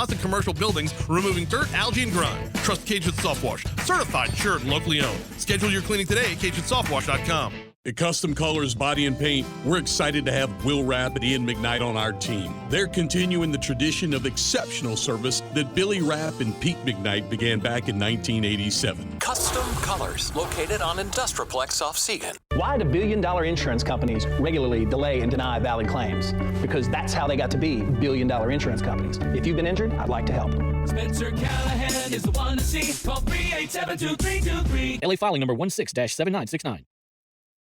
lots of commercial buildings, removing dirt, algae, and grime. Trust Cajun Soft Wash. Certified, insured, and locally owned. Schedule your cleaning today at CajunSoftWash.com. At Custom Colors Body and Paint, we're excited to have Will Rapp and Ian McKnight on our team. They're continuing the tradition of exceptional service that Billy Rapp and Pete McKnight began back in 1987. Custom Colors, located on Industriplex off Seagan. Why do billion-dollar insurance companies regularly delay and deny valid claims? Because that's how they got to be billion-dollar insurance companies. If you've been injured, I'd like to help. Spencer Callahan is the one to see. Call 387-2323. LA filing number 16-7969.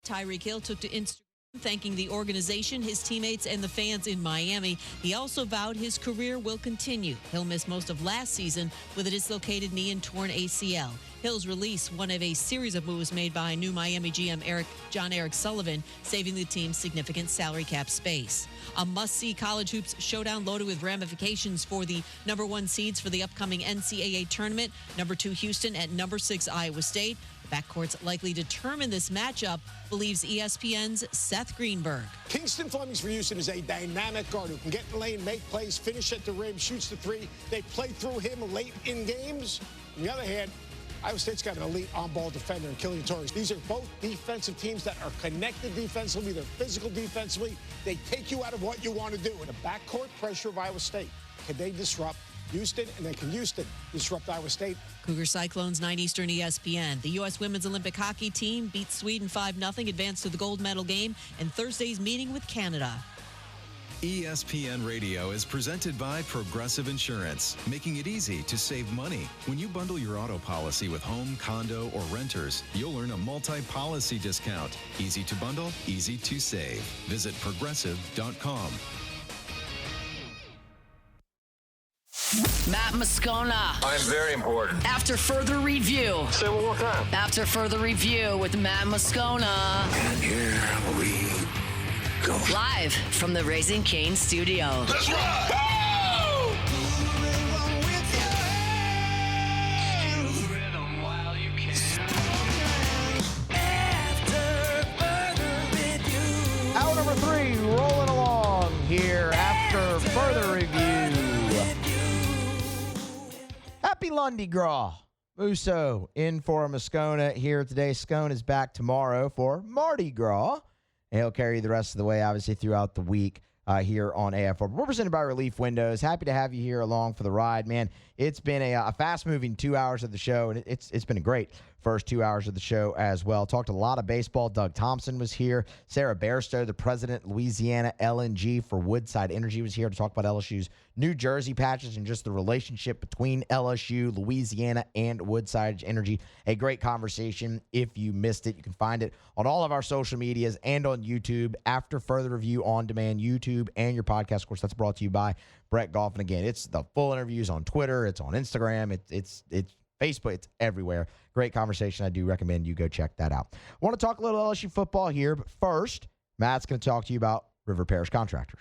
Tyreek Hill took to Instagram thanking the organization, his teammates, and the fans in Miami. He also vowed his career will continue. Hill missed most of last season with a dislocated knee and torn ACL. Hill's release, one of a series of moves made by new Miami GM John Eric Sullivan, saving the team significant salary cap space. A must-see college hoops showdown loaded with ramifications for the number 1 seeds for the upcoming NCAA tournament. Number 2 Houston at number 6 Iowa State. The backcourts likely determine this matchup, believes ESPN's Seth Greenberg. Kingston Flemings for Houston is a dynamic guard who can get in the lane, make plays, finish at the rim, shoots the three. They play through him late in games. On the other hand, Iowa State's got an elite on-ball defender in Killian Torres. These are both defensive teams that are connected defensively. They're physical defensively. They take you out of what you want to do. In the backcourt pressure of Iowa State, can they disrupt Houston, and then can Houston disrupt Iowa State? Cougar Cyclones, 9 Eastern ESPN. The U.S. Women's Olympic Hockey team beat Sweden 5-0, advanced to the gold medal game, and Thursday's meeting with Canada. ESPN Radio is presented by Progressive Insurance, making it easy to save money. When you bundle your auto policy with home, condo, or renters, you'll earn a multi-policy discount. Easy to bundle, easy to save. Visit Progressive.com. Matt Moscona. I'm very important. After further review. Say it one more time. After further review with Matt Moscona. And here we go. Live from the Raising Cane studio. Let's rock! Go! Hour number 3 rolling along here after further review. Happy Lundy Gras. Musso in for Moscona here today. Scone is back tomorrow for Mardi Gras. And he'll carry you the rest of the way, obviously, throughout the week here on AFR. We're presented by Relief Windows. Happy to have you here along for the ride, man. It's been a fast-moving 2 hours of the show, and it's been a great first 2 hours of the show as well. Talked a lot of baseball. Doug Thompson was here. Sarah Bairstow, the president, Louisiana LNG for Woodside Energy, was here to talk about LSU's New Jersey patches and just the relationship between LSU, Louisiana, and Woodside Energy. A great conversation. If you missed it, you can find it on all of our social medias and on YouTube. After further review on demand, YouTube and your podcast. Of course, that's brought to you by Brett Goff. And again, it's the full interviews on Twitter. It's on Instagram. It's Facebook. It's everywhere. Great conversation. I do recommend you go check that out. I want to talk a little LSU football here, but first, Matt's going to talk to you about River Parish Contractors.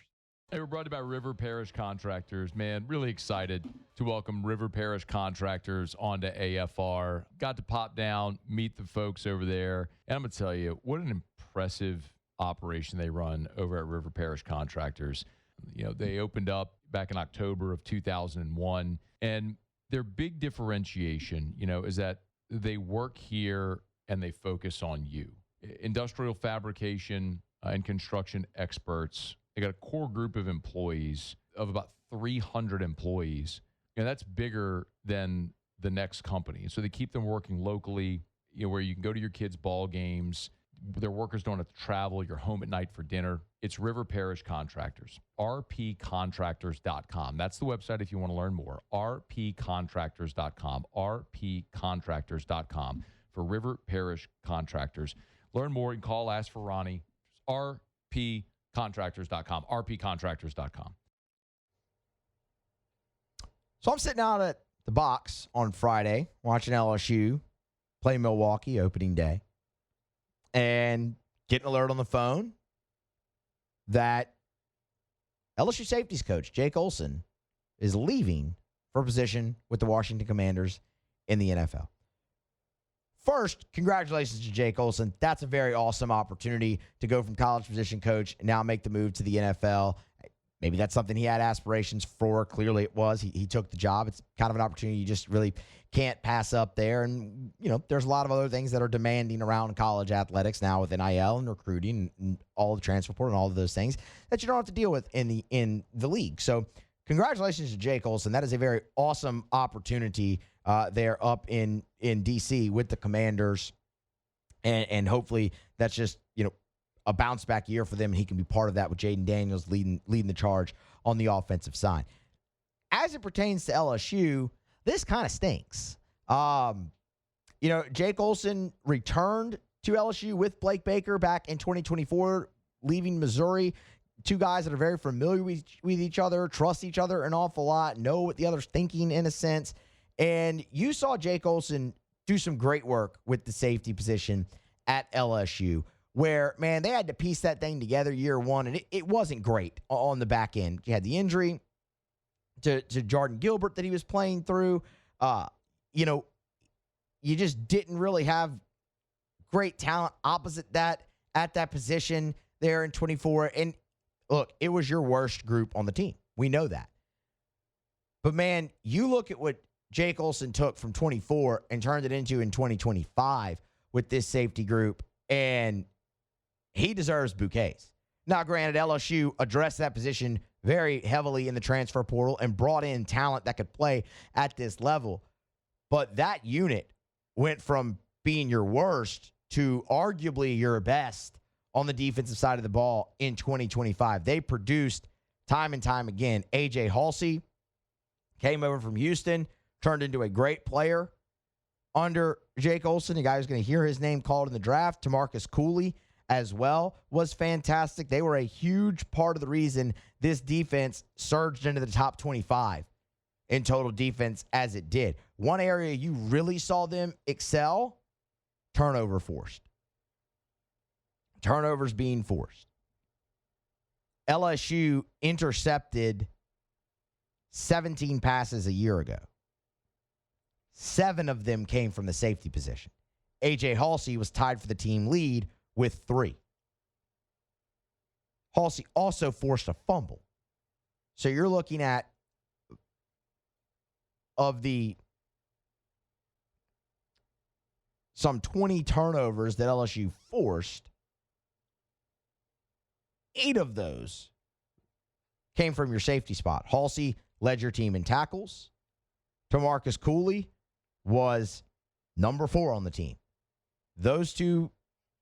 Hey, we're brought to you by River Parish Contractors. Man, really excited to welcome River Parish Contractors onto AFR. Got to pop down, meet the folks over there. And I'm going to tell you, what an impressive operation they run over at River Parish Contractors. You know, they opened up back in October of 2001. And their big differentiation, you know, is that they work here and they focus on you. Industrial fabrication and construction experts. They got a core group of employees of about 300 employees. And that's bigger than the next company. So they keep them working locally, you know, where you can go to your kids' ball games. Their workers don't have to travel. You're home at night for dinner. It's River Parish Contractors, rpcontractors.com. That's the website if you want to learn more, rpcontractors.com, rpcontractors.com for River Parish Contractors. Learn more and call, ask for Ronnie, rpcontractors.com, rpcontractors.com. So I'm sitting out at the box on Friday watching LSU play Milwaukee opening day and getting an alert on the phone that LSU safeties coach Jake Olsen is leaving for a position with the Washington Commanders in the NFL. First, congratulations to Jake Olsen. That's a very awesome opportunity to go from college position coach and now make the move to the NFL. maybe that's something he had aspirations for. Clearly it was. He took the job. It's kind of an opportunity you just really can't pass up there. And, there's a lot of other things that are demanding around college athletics now with NIL and recruiting and all the transfer portal and all of those things that you don't have to deal with in the league. So congratulations to Jake Olsen. That is a very awesome opportunity there up in D.C. with the Commanders. And hopefully that's just, a bounce back year for them, and he can be part of that with Jaden Daniels leading the charge on the offensive side. As it pertains to LSU, this kind of stinks. Jake Olsen returned to LSU with Blake Baker back in 2024, leaving Missouri. Two guys that are very familiar with each other, trust each other an awful lot, know what the other's thinking in a sense. And you saw Jake Olsen do some great work with the safety position at LSU, where, man, they had to piece that thing together year one, and it wasn't great on the back end. You had the injury to Jordan Gilbert that he was playing through. You just didn't really have great talent opposite that at that position there in 24. And look, it was your worst group on the team. We know that. But, man, you look at what Jake Olsen took from 24 and turned it into in 2025 with this safety group, and he deserves bouquets. Now, granted, LSU addressed that position very heavily in the transfer portal and brought in talent that could play at this level. But that unit went from being your worst to arguably your best on the defensive side of the ball in 2025. They produced time and time again. A.J. Halsey came over from Houston, turned into a great player under Jake Olsen, a guy who's going to hear his name called in the draft. Tamarcus Cooley as well was fantastic. They were a huge part of the reason this defense surged into the top 25 in total defense as it did. One area you really saw them excel, turnover forced. Turnovers being forced. LSU intercepted 17 passes a year ago. 7 of them came from the safety position. A.J. Halsey was tied for the team lead with 3. Halsey also forced a fumble. So you're looking at, of the some 20 turnovers that LSU forced, 8 of those came from your safety spot. Halsey led your team in tackles. Tamarcus Cooley was number 4 on the team. Those 2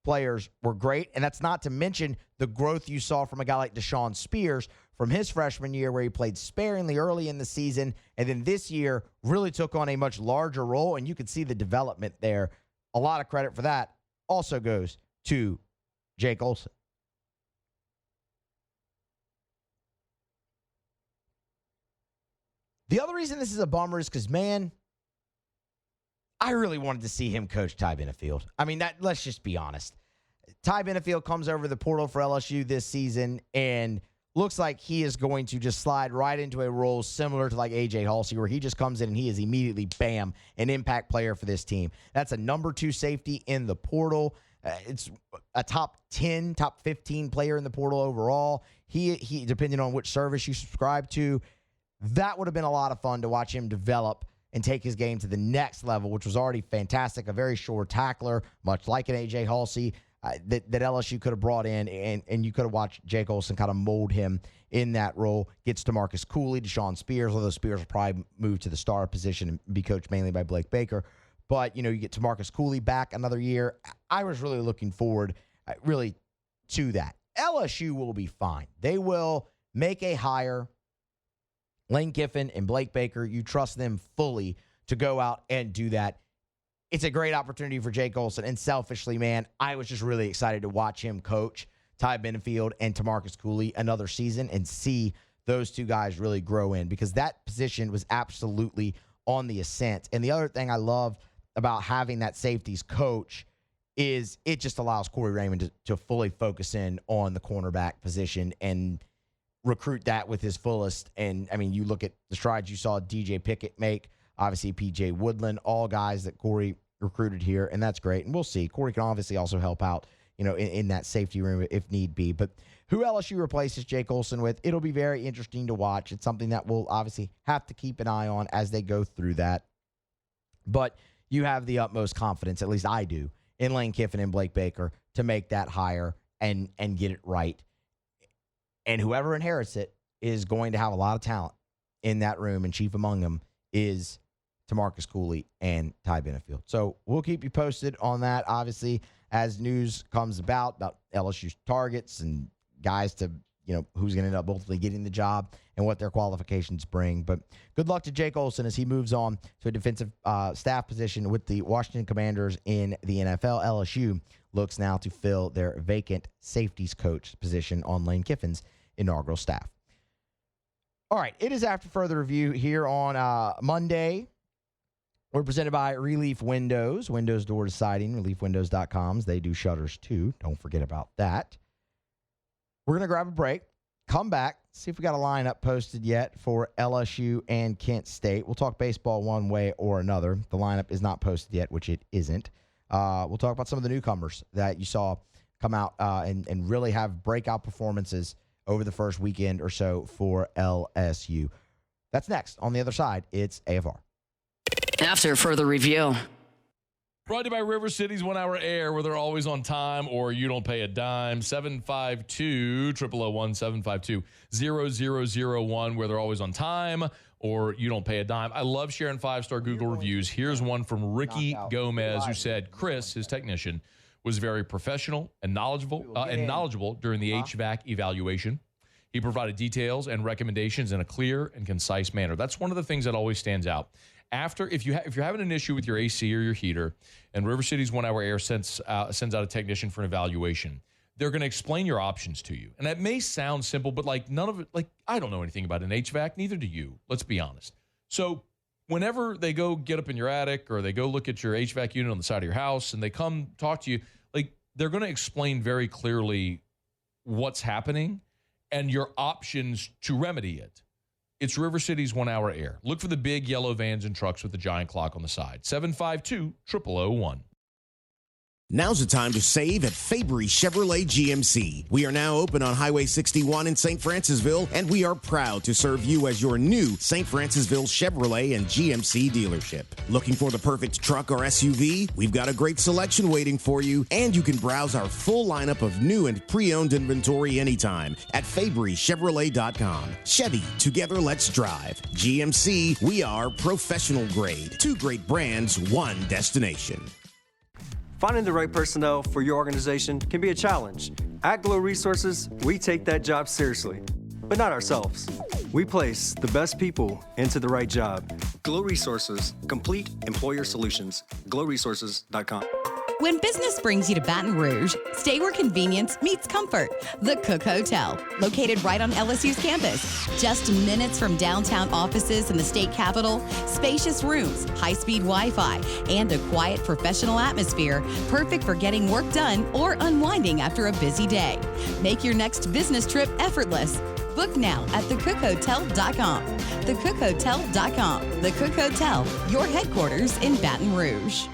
players were great, and that's not to mention the growth you saw from a guy like Deshaun Spears from his freshman year, where he played sparingly early in the season, and then this year really took on a much larger role, and you could see the development there. A lot of credit for that also goes to Jake Olsen. The other reason this is a bummer is because, man, I really wanted to see him coach Ty Benefield. I mean, let's just be honest. Ty Benefield comes over the portal for LSU this season and looks like he is going to just slide right into a role similar to like A.J. Halsey, where he just comes in and he is immediately, bam, an impact player for this team. That's a number 2 safety in the portal. It's a top 10, top 15 player in the portal overall. He depending on which service you subscribe to, that would have been a lot of fun to watch him develop and take his game to the next level, which was already fantastic. A very sure tackler, much like an A.J. Halsey, that LSU could have brought in, and you could have watched Jake Olsen kind of mold him in that role. Gets to Marcus Cooley, Deshaun Spears, although Spears will probably move to the star position and be coached mainly by Blake Baker. But, you get to Marcus Cooley back another year. I was really looking forward really to that. LSU will be fine. They will make a hire. Lane Kiffin and Blake Baker, you trust them fully to go out and do that. It's a great opportunity for Jake Olsen. And selfishly, man, I was just really excited to watch him coach Ty Benefield and Tamarcus Cooley another season and see those 2 guys really grow in, because that position was absolutely on the ascent. And the other thing I love about having that safeties coach is it just allows Corey Raymond to fully focus in on the cornerback position and recruit that with his fullest. And, I mean, you look at the strides you saw DJ Pickett make, obviously P.J. Woodland, all guys that Corey recruited here, and that's great. And we'll see. Corey can obviously also help out, in that safety room if need be. But who LSU replaces Jake Olsen with, it'll be very interesting to watch. It's something that we'll obviously have to keep an eye on as they go through that. But you have the utmost confidence, at least I do, in Lane Kiffin and Blake Baker to make that hire and get it right. And whoever inherits it is going to have a lot of talent in that room, and chief among them is TaMarcus Cooley and Ty Benefield. So we'll keep you posted on that, obviously, as news comes about LSU's targets and guys to, who's going to end up ultimately getting the job and what their qualifications bring. But good luck to Jake Olsen as he moves on to a defensive staff position with the Washington Commanders in the NFL. LSU looks now to fill their vacant safeties coach position on Lane Kiffin's inaugural staff. All right, it is After Further Review here on Monday. We're presented by Relief Windows, windows, doors, siding, reliefwindows.com. They do shutters too. Don't forget about that. We're going to grab a break, come back, see if we got a lineup posted yet for LSU and Kent State. We'll talk baseball one way or another. The lineup is not posted yet, which it isn't. We'll talk about some of the newcomers that you saw come out and really have breakout performances over the first weekend or so for LSU. That's next. On the other side, it's AFR. After Further Review. Brought to you by River City's 1 Hour Air, where they're always on time or you don't pay a dime. 752-001-752-0001, where they're always on time or you don't pay a dime. I love sharing 5-star Google reviews. Here's one from Ricky Gomez, who said Chris, his technician, was very professional and knowledgeable during the HVAC evaluation. He provided details and recommendations in a clear and concise manner. That's one of the things that always stands out. If you're having an issue with your AC or your heater, and River City's 1 Hour Air sends out a technician for an evaluation, they're going to explain your options to you. And that may sound simple, but none of it, I don't know anything about an HVAC, neither do you. Let's be honest. So whenever they go get up in your attic or they go look at your HVAC unit on the side of your house and they come talk to you, they're going to explain very clearly what's happening and your options to remedy it. It's River City's 1 Hour Air. Look for the big yellow vans and trucks with the giant clock on the side. 752-0001. Now's the time to save at Fabry Chevrolet GMC. We are now open on Highway 61 in St. Francisville, and we are proud to serve you as your new St. Francisville Chevrolet and GMC dealership. Looking for the perfect truck or SUV? We've got a great selection waiting for you, and you can browse our full lineup of new and pre-owned inventory anytime at FabryChevrolet.com. Chevy, together let's drive. GMC, we are professional grade. 2 great brands, 1 destination. Finding the right personnel for your organization can be a challenge. At Glow Resources, we take that job seriously, but not ourselves. We place the best people into the right job. Glow Resources, complete employer solutions. GlowResources.com. When business brings you to Baton Rouge, stay where convenience meets comfort. The Cook Hotel, located right on LSU's campus. Just minutes from downtown offices in the state capitol, spacious rooms, high-speed Wi-Fi, and a quiet professional atmosphere, perfect for getting work done or unwinding after a busy day. Make your next business trip effortless. Book now at thecookhotel.com. Thecookhotel.com. The Cook Hotel, your headquarters in Baton Rouge.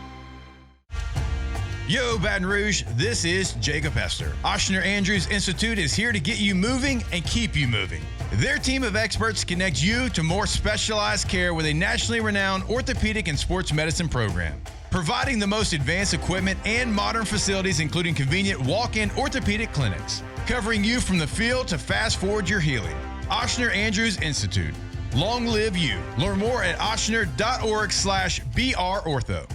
Yo, Baton Rouge, this is Jacob Hester. Oshner Andrews Institute is here to get you moving and keep you moving. Their team of experts connects you to more specialized care with a nationally renowned orthopedic and sports medicine program, providing the most advanced equipment and modern facilities, including convenient walk-in orthopedic clinics, covering you from the field to fast forward your healing. Oshner Andrews Institute. Long live you. Learn more at oshner.org/BRortho.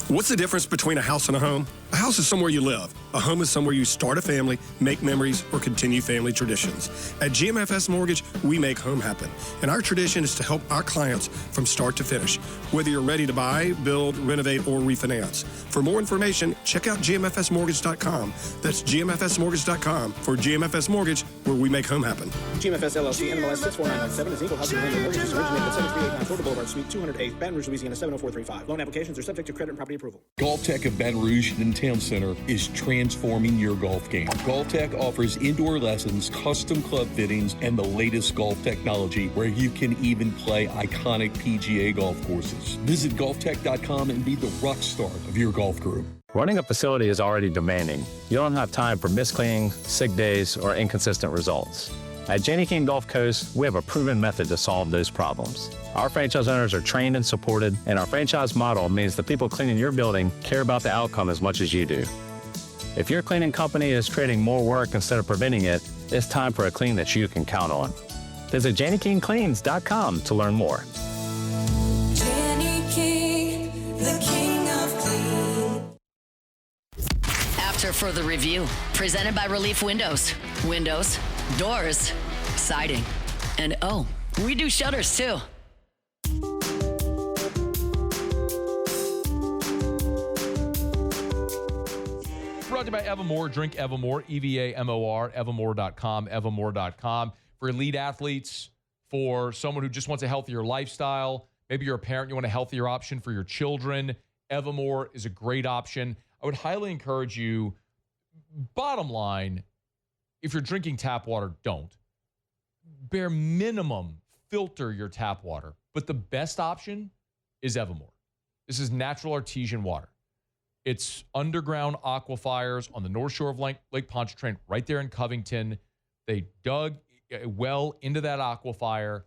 What's the difference between a house and a home? A house is somewhere you live. A home is somewhere you start a family, make memories, or continue family traditions. At GMFS Mortgage, we make home happen. And our tradition is to help our clients from start to finish, whether you're ready to buy, build, renovate, or refinance. For more information, check out GMFSmortgage.com. That's GMFSmortgage.com for GMFS Mortgage, where we make home happen. GMFS LLC, NMLS 64997 is equal housing lender. Mortgages originated at 7389 Florida Boulevard, Suite 208, Baton Rouge, Louisiana 70435. Loan applications are subject to credit and property approval. Golf Tech of Baton Rouge and Town Center is transforming your golf game. Golf Tech offers indoor lessons, custom club fittings, and the latest golf technology where you can even play iconic PGA golf courses. Visit golftech.com and be the rock star of your golf group. Running a facility is already demanding. You don't have time for miscleaning, sick days, or inconsistent results. At Janney King Gulf Coast, we have a proven method to solve those problems. Our franchise owners are trained and supported, and our franchise model means the people cleaning your building care about the outcome as much as you do. If your cleaning company is creating more work instead of preventing it, it's time for a clean that you can count on. Visit JannyKingCleans.com to learn more. Janney King, the king of clean. After further review, presented by Relief Windows. Windows, doors, siding, and oh, we do shutters too. Brought to you by Evermore. Drink Evermore, EVAMOR, Evermore.com, Evermore.com. For elite athletes, for someone who just wants a healthier lifestyle. Maybe you're a parent, you want a healthier option for your children. Evermore is a great option. I would highly encourage you, bottom line, if you're drinking tap water, don't. Bare minimum, filter your tap water. But the best option is Evermore. This is natural artesian water. It's underground aquifers on the north shore of Lake Pontchartrain, right there in Covington. They dug a well into that aquifer,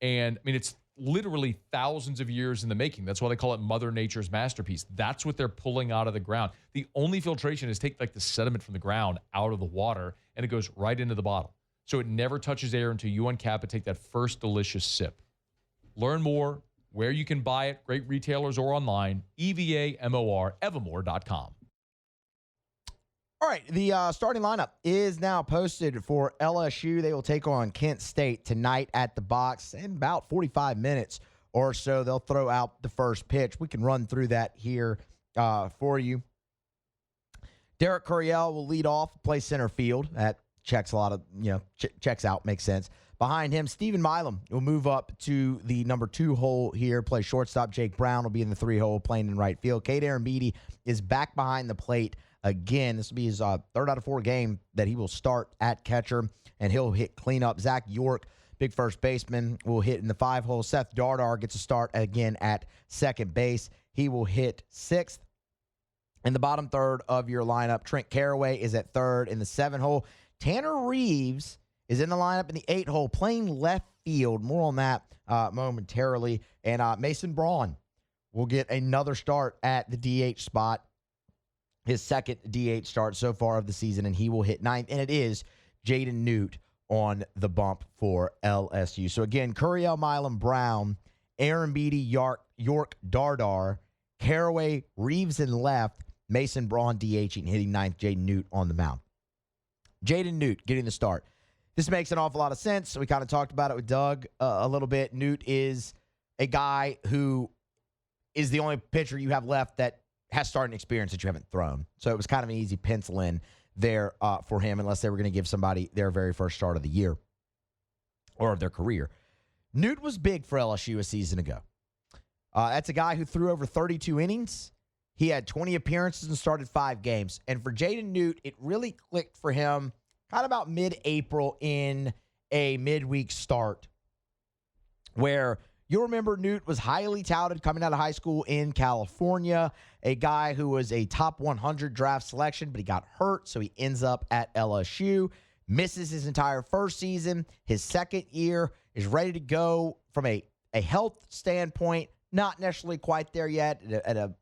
and I mean, it's literally thousands of years in the making. That's why they call it Mother Nature's masterpiece. That's what they're pulling out of the ground. The only filtration is take like the sediment from the ground out of the water, and it goes right into the bottle. So it never touches air until you uncap it, take that first delicious sip. Learn more where you can buy it, great retailers or online, EVAMOR, Evermore.com. All right, the starting lineup is now posted for LSU. They will take on Kent State tonight at the box. In about 45 minutes or so, they'll throw out the first pitch. We can run through that here for you. Derek Coryell will lead off, play center field. That checks a lot of, checks out, makes sense. Behind him, Stephen Milam will move up to the number 2 hole here, play shortstop. Jake Brown will be in the 3 hole, playing in right field. Cade Arambidi is back behind the plate again. This will be his 3rd out of 4 game that he will start at catcher, and he'll hit cleanup. Zach York, big first baseman, will hit in the 5 hole. Seth Dardar gets a start again at second base. He will hit 6th. In the bottom third of your lineup, Trent Caraway is at 3rd in the 7 hole. Tanner Reeves is in the lineup in the 8 hole, playing left field. More on that momentarily. And Mason Braun will get another start at the DH spot, his 2nd DH start so far of the season, and he will hit 9th. And it is Jaden Newt on the bump for LSU. So again, Coryell, Milam, Brown, Aaron Beatty, York, Dardar, Caraway, Reeves in left, Mason Braun DHing, hitting 9th, Jaden Newt on the mound. Jaden Newt getting the start. This makes an awful lot of sense. We kind of talked about it with Doug a little bit. Newt is a guy who is the only pitcher you have left that has starting experience that you haven't thrown. So it was kind of an easy pencil in there for him, unless they were going to give somebody their very first start of the year or of their career. Newt was big for LSU a season ago. That's a guy who threw over 32 innings. He had 20 appearances and started 5 games. And for Jaden Newt, it really clicked for him kind of about mid-April in a midweek start, where you'll remember Newt was highly touted coming out of high school in California, a guy who was a top 100 draft selection, but he got hurt, so he ends up at LSU, misses his entire first season. His 2nd year is ready to go from a health standpoint, not necessarily quite there yet, at a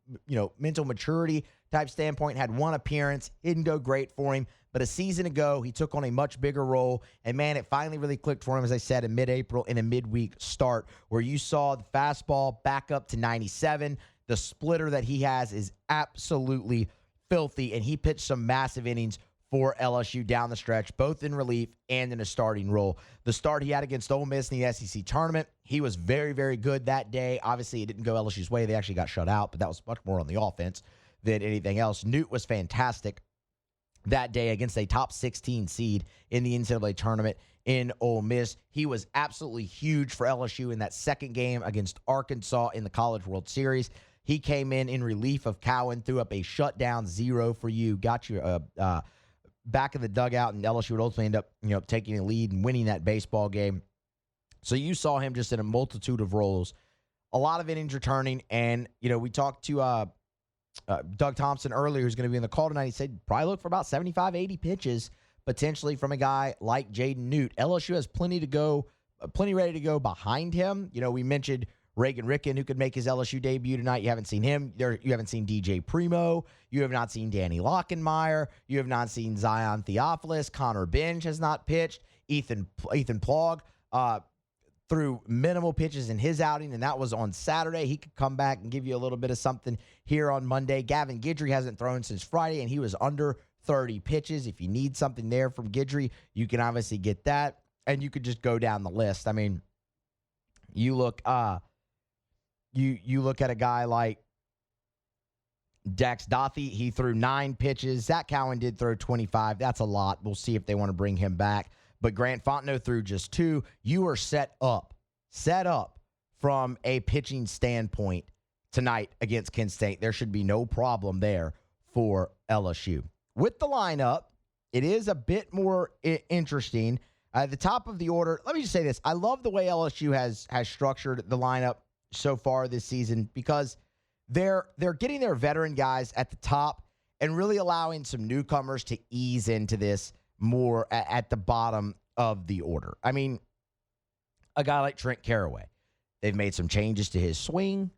mental maturity type standpoint. Had 1 appearance, didn't go great for him. But a season ago, he took on a much bigger role. And, man, it finally really clicked for him, as I said, in mid-April in a midweek start, where you saw the fastball back up to 97. The splitter that he has is absolutely filthy, and he pitched some massive innings for LSU down the stretch, both in relief and in a starting role. The start he had against Ole Miss in the SEC tournament, he was very, very good that day. Obviously, it didn't go LSU's way. They actually got shut out, but that was much more on the offense than anything else. Newt was fantastic that day against a top 16 seed in the NCAA tournament in Ole Miss. He was absolutely huge for LSU in that 2nd game against Arkansas in the College World Series. He came in relief of Cowan, threw up a shutdown 0 for you, got you back in the dugout, and LSU would ultimately end up taking a lead and winning that baseball game. So you saw him just in a multitude of roles, a lot of innings returning. And we talked to Doug Thompson earlier, who's going to be in the call tonight, he said probably look for about 75, 80 pitches potentially from a guy like Jaden Newt. LSU has plenty ready to go behind him. We mentioned Reagan Ricken, who could make his LSU debut tonight. You haven't seen him. You haven't seen DJ Primo. You have not seen Danny Lockenmeyer. You have not seen Zion Theophilus. Connor Benj has not pitched. Ethan Plog threw minimal pitches in his outing, and that was on Saturday. He could come back and give you a little bit of something here on Monday. Gavin Guidry hasn't thrown since Friday, and he was under 30 pitches. If you need something there from Guidry, you can obviously get that, and you could just go down the list. I mean, you look you look at a guy like Dax Dothy. He threw 9 pitches. Zach Cowan did throw 25. That's a lot. We'll see if they want to bring him back. But Grant Fontenot threw just 2. You are set up from a pitching standpoint tonight against Kent State. There should be no problem there for LSU. With the lineup, it is a bit more interesting. At the top of the order, let me just say this. I love the way LSU has structured the lineup so far this season because they're getting their veteran guys at the top and really allowing some newcomers to ease into this more at the bottom of the order. I mean, a guy like Trent Caraway, they've made some changes to his swing.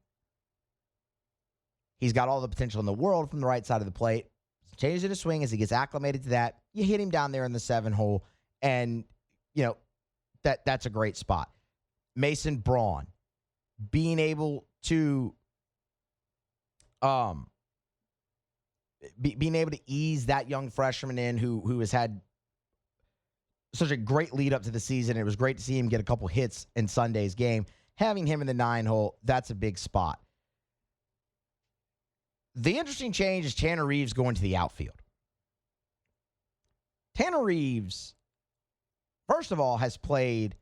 He's got all the potential in the world from the right side of the plate. Changes in his swing as he gets acclimated to that. You hit him down there in the 7 hole, and that's a great spot. Mason Braun, being able to ease that young freshman in who has had such a great lead up to the season. It was great to see him get a couple hits in Sunday's game. Having him in the 9 hole, that's a big spot. The interesting change is Tanner Reeves going to the outfield. Tanner Reeves, first of all, has played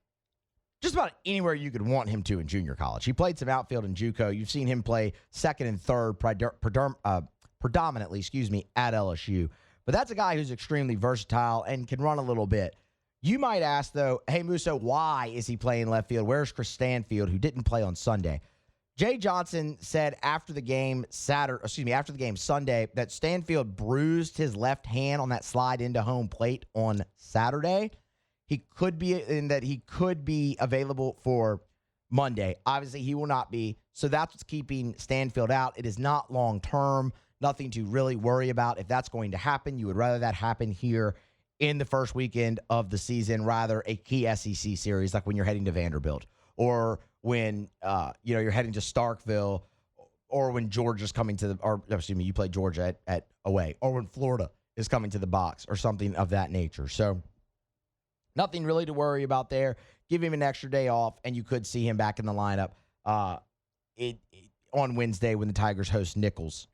just about anywhere you could want him to in junior college. He played some outfield in JUCO. You've seen him play second and third predominantly, at LSU. But that's a guy who's extremely versatile and can run a little bit. You might ask, though, hey, Musso, why is he playing left field? Where's Chris Stanfield, who didn't play on Sunday? Jay Johnson said after the game Sunday, that Stanfield bruised his left hand on that slide into home plate on Saturday. He could be available for Monday. Obviously, he will not be. So that's what's keeping Stanfield out. It is not long term. Nothing to really worry about if that's going to happen. You would rather that happen here in the first weekend of the season, rather a key SEC series like when you're heading to Vanderbilt or when you're heading to Starkville or when Georgia's coming to you play Georgia at away, or when Florida is coming to the box or something of that nature. So nothing really to worry about there. Give him an extra day off, and you could see him back in the lineup on Wednesday when the Tigers host Nichols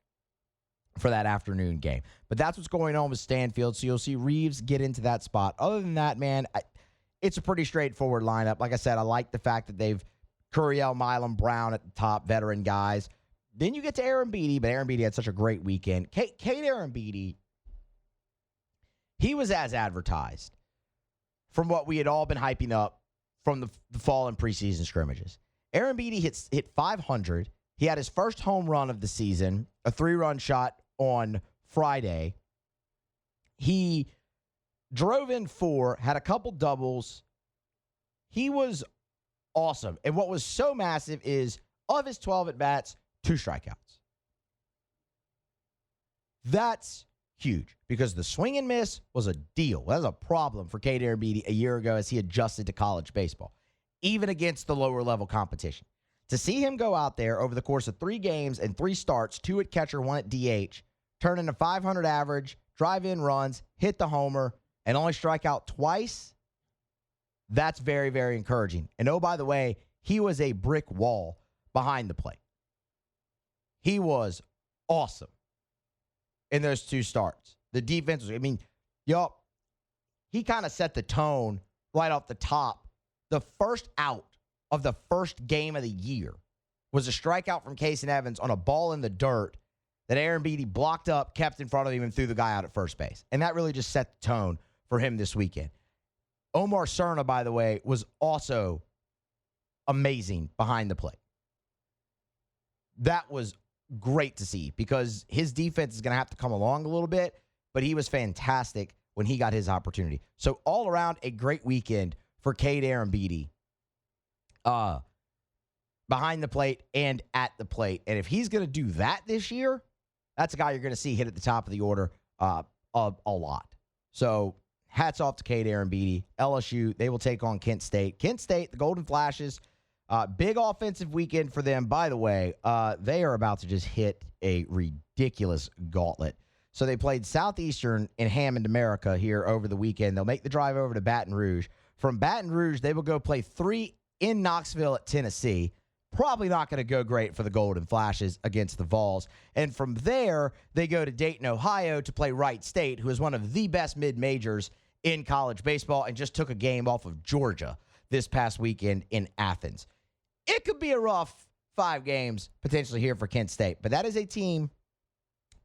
for that afternoon game. But that's what's going on with Stanfield, so you'll see Reeves get into that spot. Other than that, man, it's a pretty straightforward lineup. Like I said, I like the fact that they've Curiel, Milam, Brown at the top, veteran guys. Then you get to Aaron Beatty, but Aaron Beatty had such a great weekend. Kate Aaron Beatty, he was as advertised from what we had all been hyping up from the fall and preseason scrimmages. Aaron Beatty hit 500. He had his first home run of the season, a 3-run shot on Friday. He drove in 4, had a couple doubles. He was awesome. And what was so massive is, of his 12 at-bats, 2 strikeouts. That's huge because the swing and miss was a deal. That was a problem for Kate Aaron Beatty a year ago as he adjusted to college baseball, even against the lower-level competition. To see him go out there over the course of 3 games and 3 starts, 2 at catcher, 1 at DH, turn in a 500 average, drive in runs, hit the homer, and only strike out twice, that's very, very encouraging. And oh, by the way, he was a brick wall behind the plate. He was awesome in those 2 starts. The defense was, he kind of set the tone right off the top. The first out of the first game of the year was a strikeout from Casey Evans on a ball in the dirt that Aaron Beatty blocked up, kept in front of him, and threw the guy out at first base. And that really just set the tone for him this weekend. Omar Cerna, by the way, was also amazing behind the plate. That was great to see because his defense is going to have to come along a little bit, but he was fantastic when he got his opportunity. So all around, a great weekend for Cade Arambidi behind the plate and at the plate. And if he's going to do that this year, that's a guy you're going to see hit at the top of the order a lot. So hats off to Cade Arambidi. LSU, they will take on Kent State. Kent State, the Golden Flashes, big offensive weekend for them. By the way, they are about to just hit a ridiculous gauntlet. So they played Southeastern in Hammond, America here over the weekend. They'll make the drive over to Baton Rouge. From Baton Rouge, they will go play 3 in Knoxville at Tennessee. Probably not going to go great for the Golden Flashes against the Vols. And from there, they go to Dayton, Ohio to play Wright State, who is one of the best mid-majors in college baseball and just took a game off of Georgia this past weekend in Athens. It could be a rough 5 games potentially here for Kent State, but that is a team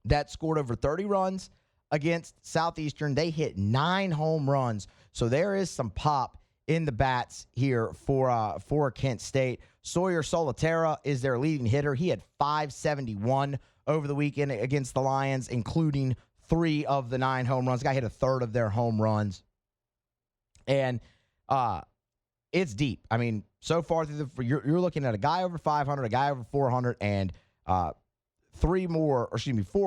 that scored over 30 runs against Southeastern. They hit 9 home runs, so there is some pop in the bats here for Kent State. Sawyer Solitera is their leading hitter. He had 571 over the weekend against the Lions, including 3 of the 9 home runs. Guy hit a third of their home runs. And it's deep. I mean, so far through you're looking at a guy over 500, a guy over 400, and 4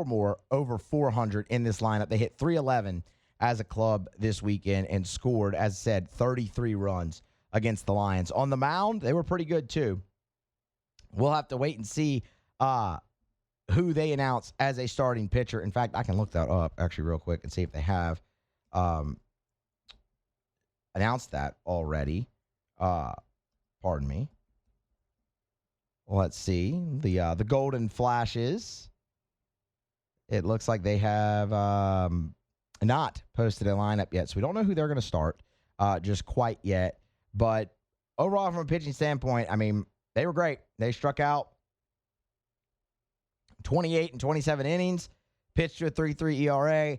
more over 400 in this lineup. They hit 311 as a club this weekend and scored, as I said, 33 runs against the Lions. On the mound, they were pretty good too. We'll have to wait and see who they announce as a starting pitcher. In fact, I can look that up actually real quick and see if they have announced that already. Pardon me. Let's see. The Golden Flashes. It looks like they have not posted a lineup yet, so we don't know who they're going to start just quite yet. But overall, from a pitching standpoint, I mean, they were great. They struck out 28 and 27 innings, pitched to a 3.3 ERA.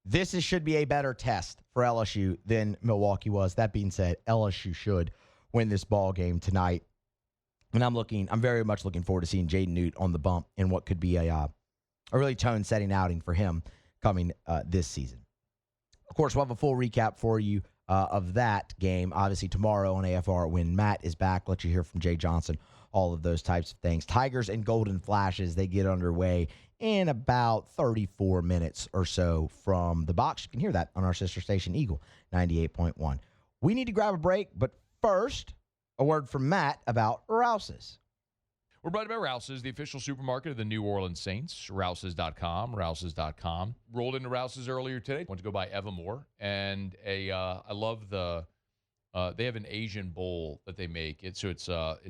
This should be a better test for LSU than Milwaukee was. That being said, LSU should win this ball game tonight. And I'm very much looking forward to seeing Jaden Newt on the bump in what could be a really tone-setting outing for him coming this season. Of course, we'll have a full recap for you of that game, obviously, tomorrow on AFR when Matt is back. Let you hear from Jay Johnson, all of those types of things. Tigers and Golden Flashes, they get underway in about 34 minutes or so from the box. You can hear that on our sister station, Eagle 98.1. We need to grab a break, but first, a word from Matt about Rouse's. We're brought to you by Rouse's, the official supermarket of the New Orleans Saints. Rouse's.com, Rouse's.com. Rolled into Rouse's earlier today. Went to go buy Evermore. And I love they have an Asian bowl that they make. It's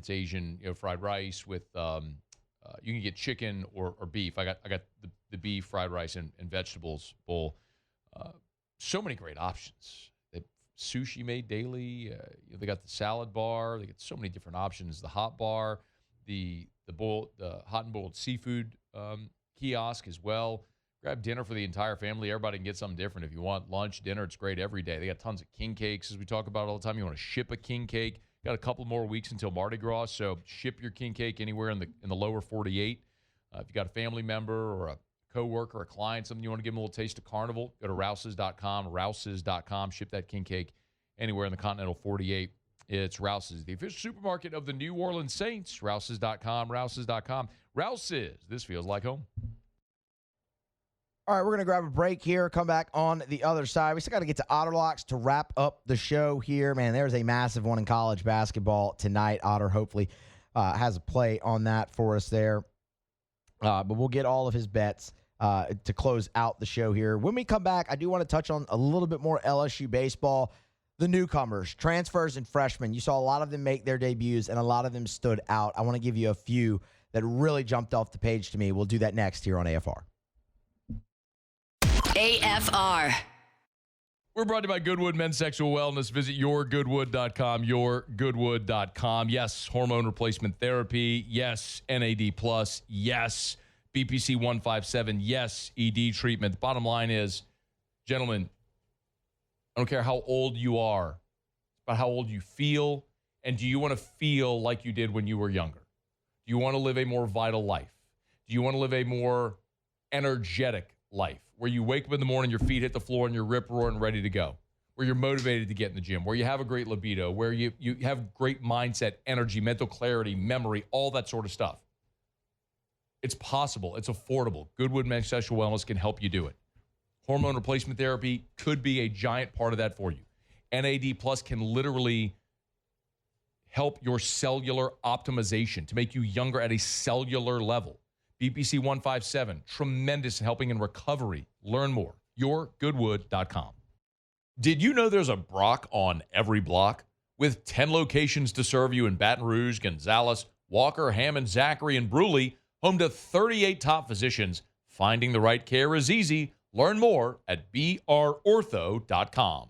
Asian, fried rice with, you can get chicken or beef. I got the beef, fried rice, and vegetables bowl. So many great options. Sushi made daily. They got the salad bar. They got so many different options. The hot bar, the hot and boiled seafood kiosk as well. Grab dinner for the entire family. Everybody can get something different. If you want lunch, dinner, it's great every day. They got tons of king cakes, as we talk about all the time. You want to ship a king cake. Got a couple more weeks until Mardi Gras, so ship your king cake anywhere in the lower 48. If you got a family member or a coworker, a client, something you want to give them a little taste of Carnival, go to Rouse's.com, Rouse's.com. Ship that king cake anywhere in the continental 48. It's Rouse's, the official supermarket of the New Orleans Saints. Rouse's.com, Rouse's.com. Rouse's, this feels like home. All right, we're going to grab a break here, come back on the other side. We still got to get to Otter Locks to wrap up the show here. Man, there's a massive one in college basketball tonight. Otter hopefully has a play on that for us there. But we'll get all of his bets to close out the show here. When we come back, I do want to touch on a little bit more LSU baseball. The newcomers, transfers, and freshmen. You saw a lot of them make their debuts, and a lot of them stood out. I want to give you a few that really jumped off the page to me. We'll do that next here on AFR. AFR. We're brought to you by Goodwood Men's Sexual Wellness. Visit yourgoodwood.com, yourgoodwood.com. Yes, hormone replacement therapy. Yes, NAD+. Yes, BPC 157. Yes, ED treatment. The bottom line is, gentlemen, I don't care how old you are. It's about how old you feel. And do you want to feel like you did when you were younger? Do you want to live a more vital life? Do you want to live a more energetic life where you wake up in the morning, your feet hit the floor, and you're rip-roaring ready to go? Where you're motivated to get in the gym, where you have a great libido, where you have great mindset, energy, mental clarity, memory, all that sort of stuff. It's possible. It's affordable. Goodwood Men's Sexual Wellness can help you do it. Hormone replacement therapy could be a giant part of that for you. NAD Plus can literally help your cellular optimization to make you younger at a cellular level. BPC 157, tremendous in helping in recovery. Learn more. YourGoodwood.com. Did you know there's a Brock on every block? With 10 locations to serve you in Baton Rouge, Gonzales, Walker, Hammond, Zachary, and Bruley, home to 38 top physicians, finding the right care is easy. Learn more at brortho.com.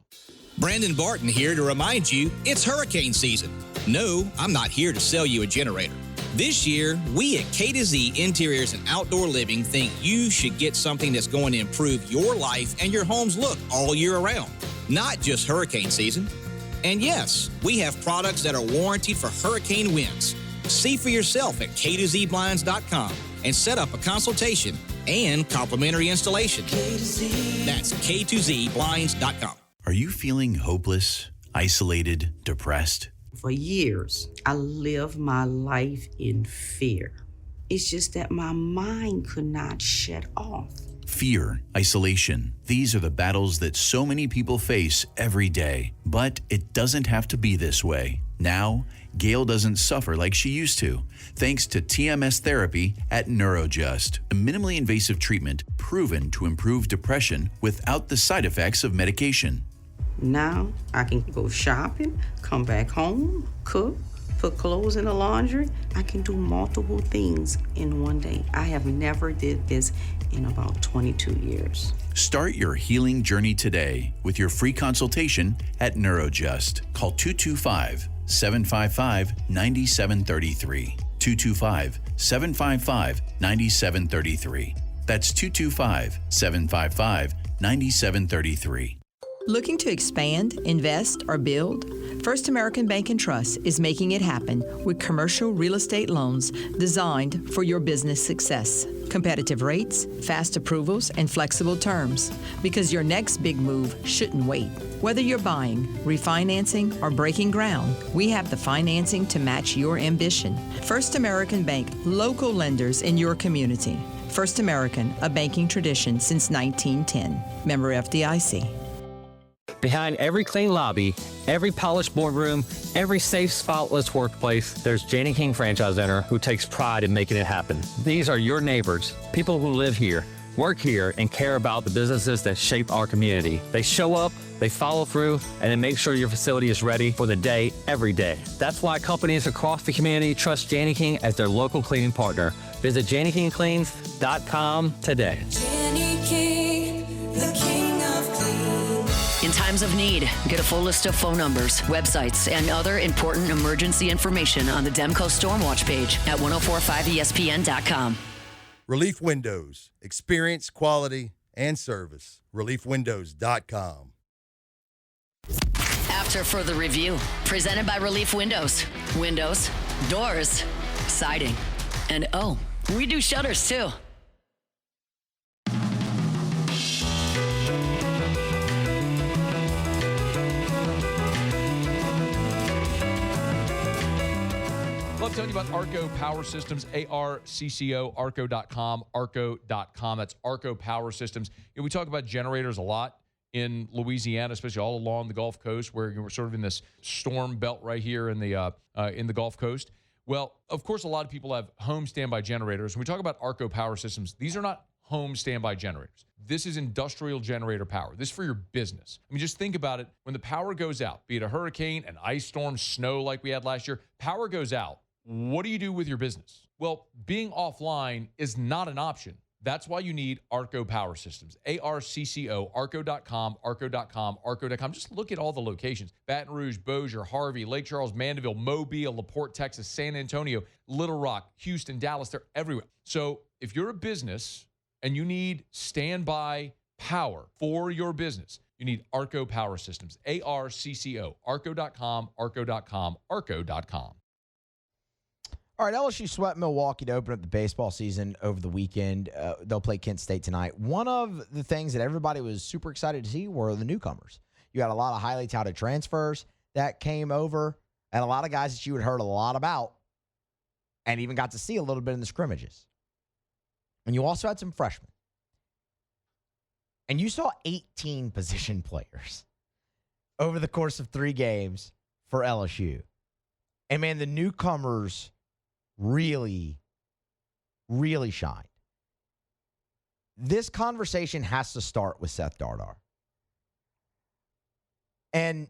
Brandon Barton here to remind you it's hurricane season. No, I'm not here to sell you a generator. This year, we at K to Z Interiors and Outdoor Living think you should get something that's going to improve your life and your home's look all year around, not just hurricane season. And yes, we have products that are warranted for hurricane winds. See for yourself at k2zblinds.com and set up a consultation and complimentary installation. That's k2zblinds.com. Are you feeling hopeless, isolated, depressed? For years, I lived my life in fear. It's just that my mind could not shut off. Fear, isolation. These are the battles that so many people face every day. But it doesn't have to be this way. Now, Gail doesn't suffer like she used to, thanks to TMS therapy at NeuroJust, a minimally invasive treatment proven to improve depression without the side effects of medication. Now I can go shopping, come back home, cook, put clothes in the laundry. I can do multiple things in one day. I have never did this in about 22 years. Start your healing journey today with your free consultation at NeuroJust. Call 225-755-9733. 225-755-9733. That's 225-755-9733. Looking to expand, invest, or build? First American Bank and Trust is making it happen with commercial real estate loans designed for your business success. Competitive rates, fast approvals, and flexible terms. Because your next big move shouldn't wait. Whether you're buying, refinancing, or breaking ground, we have the financing to match your ambition. First American Bank, local lenders in your community. First American, a banking tradition since 1910. Member FDIC. Behind every clean lobby, every polished boardroom, every safe, spotless workplace, there's Janie King Franchise Center who takes pride in making it happen. These are your neighbors, people who live here, work here, and care about the businesses that shape our community. They show up, they follow through, and they make sure your facility is ready for the day, every day. That's why companies across the community trust Janie King as their local cleaning partner. Visit JannieKingCleans.com today. Janie King, the king of clean. In times of need, get a full list of phone numbers, websites, and other important emergency information on the Demco Stormwatch page at 1045ESPN.com. Relief Windows. Experience, quality, and service. ReliefWindows.com. After further review, presented by Relief Windows. Windows, doors, siding, and oh, we do shutters too. Love telling you about Arco Power Systems, ARCCO, arco.com, arco.com. That's Arco Power Systems. We talk about generators a lot in Louisiana, especially all along the Gulf Coast, where we're sort of in this storm belt right here in the Gulf Coast. Well, of course, a lot of people have home standby generators. When we talk about Arco Power Systems, these are not home standby generators. This is industrial generator power. This is for your business. I mean, just think about it. When the power goes out, be it a hurricane, an ice storm, snow like we had last year, power goes out. What do you do with your business? Well, being offline is not an option. That's why you need Arco Power Systems. ARCCO, arco.com, arco.com, arco.com. Just look at all the locations. Baton Rouge, Bossier, Harvey, Lake Charles, Mandeville, Mobile, LaPorte, Texas, San Antonio, Little Rock, Houston, Dallas. They're everywhere. So if you're a business and you need standby power for your business, you need Arco Power Systems. ARCCO, arco.com, arco.com, arco.com. All right, LSU swept Milwaukee to open up the baseball season over the weekend. They'll play Kent State tonight. One of the things that everybody was super excited to see were the newcomers. You had a lot of highly touted transfers that came over, and a lot of guys that you had heard a lot about and even got to see a little bit in the scrimmages. And you also had some freshmen. And you saw 18 position players over the course of 3 games for LSU. And, man, the newcomers really, really shined. This conversation has to start with Seth Dardar. And,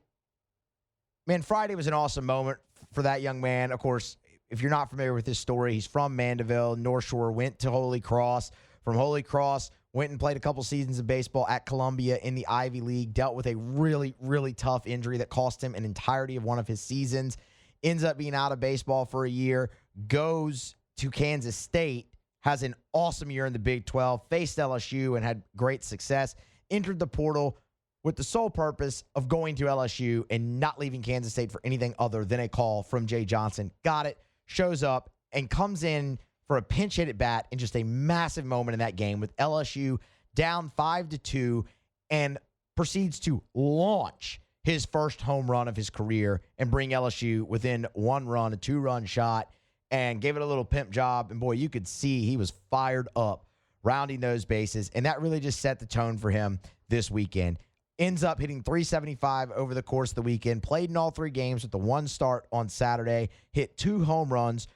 man, Friday was an awesome moment for that young man. Of course, if you're not familiar with his story, he's from Mandeville, North Shore, went to Holy Cross. From Holy Cross, went and played a couple seasons of baseball at Columbia in the Ivy League, dealt with a really, really tough injury that cost him an entirety of one of his seasons, ends up being out of baseball for a year, goes to Kansas State, has an awesome year in the Big 12, faced LSU and had great success, entered the portal with the sole purpose of going to LSU and not leaving Kansas State for anything other than a call from Jay Johnson. Got it, shows up, and comes in for a pinch hit at bat in just a massive moment in that game with LSU down 5-2 and proceeds to launch his first home run of his career and bring LSU within 1 run, a 2-run shot, and gave it a little pimp job. And, boy, you could see he was fired up rounding those bases, and that really just set the tone for him this weekend. Ends up hitting .375 over the course of the weekend, played in all 3 games with the 1 start on Saturday, hit 2 home runs,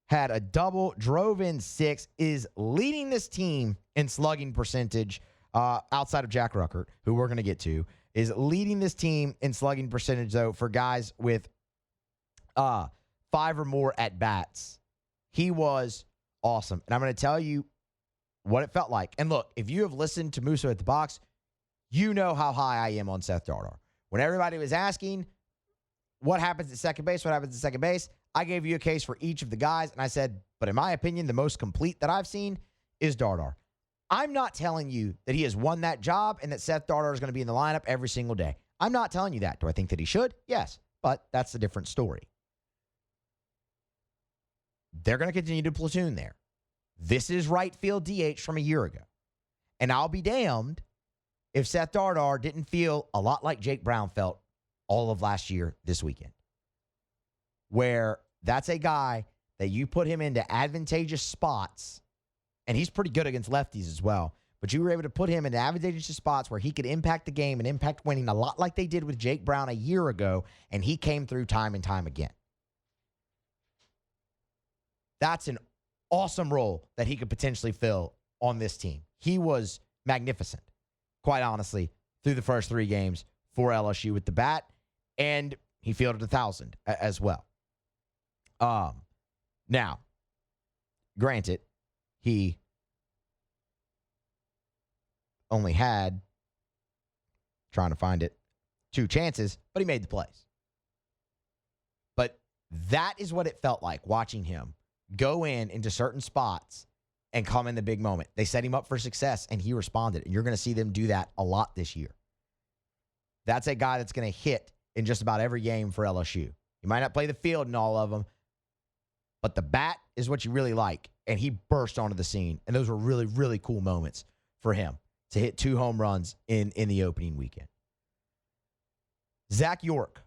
had a double, drove in 6, is leading this team in slugging percentage outside of Jack Ruckert, who we're going to get to, is leading this team in slugging percentage, though, for guys with 5 or more at-bats. He was awesome. And I'm going to tell you what it felt like. And look, if you have listened to Musso at the Box, you know how high I am on Seth Dardar. When everybody was asking what happens at second base, I gave you a case for each of the guys, and I said, but in my opinion, the most complete that I've seen is Dardar. I'm not telling you that he has won that job and that Seth Dardar is going to be in the lineup every single day. I'm not telling you that. Do I think that he should? Yes, but that's a different story. They're going to continue to platoon there. This is right field DH from a year ago. And I'll be damned if Seth Dardar didn't feel a lot like Jake Brown felt all of last year this weekend, where that's a guy that you put him into advantageous spots, and he's pretty good against lefties as well, but you were able to put him into advantageous spots where he could impact the game and impact winning a lot like they did with Jake Brown a year ago, and he came through time and time again. That's an awesome role that he could potentially fill on this team. He was magnificent, quite honestly, through the first 3 games for LSU with the bat, and he fielded 1,000 as well. Now, granted, he only had, trying to find it, 2 chances, but he made the plays. But that is what it felt like watching him go into certain spots and come in the big moment. They set him up for success, and he responded. And you're going to see them do that a lot this year. That's a guy that's going to hit in just about every game for LSU. He might not play the field in all of them, but the bat is what you really like. And he burst onto the scene. And those were really, really cool moments for him to hit 2 home runs in the opening weekend. Zach York.